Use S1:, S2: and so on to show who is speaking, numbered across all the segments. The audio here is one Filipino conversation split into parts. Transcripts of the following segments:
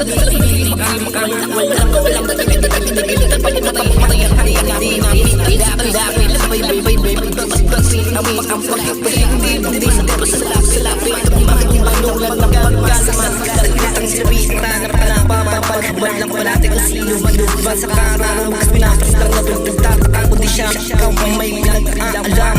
S1: sa dalili Walang nagigilitan Patay ang hariyan natin Dami Labay Away ang pagkapit Hindi sa lapit Manulan ng pagkasaman Ang sirita na panapapapagbulan lang palate kung sino manuban sa karang Bukas pinapas lang na pinagtataka kundi siya Ikaw ang may pinag-aalam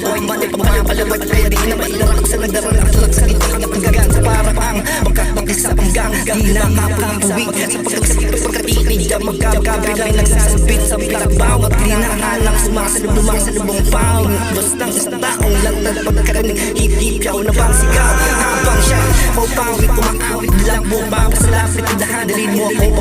S1: Huwag mati pagpapalawag Pwede na mailarak sa nagdaralak sa gitna na paggagan Sa parang magkakbagis sa panggang Di na kapuwi sa pagkagsipay pagkatinig Na magkagabilang nagsasabit sa plakbaw At hinahalang sumasalubong pao Bastang isang taong lantad pagkarinig Hip-hip yaw na bang sigaw Habang siya pawpawit kumakawit lang bumaba sa lapit Tindahan dalhin mo ako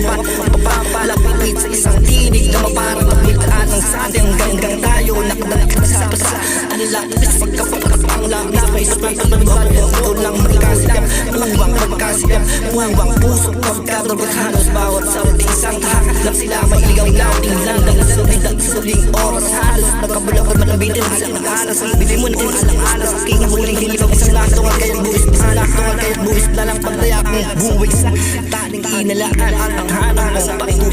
S1: papapalapit sa isang tinig Na maparang magmitaan ng sali Hanggang tayo nakadalik sa pasa Alilapis pagkapagkapang lapis May spray pagbagal Ito lang magkasigap Buwang magkasigap Buwang puso pagkadabot halos bawat sa isang tahak Lang sila may ligaw-lawing landang Sulit at suling oras halos Nagkabulapad malabitin sa nag-alas Ang bili mo na kung alang-alas Aking huling hiligaw isang latungan Kaya't buwis Kaya't buwis na lang pagdayak ng buwis Taling inalaan ang hanang ng pakitungan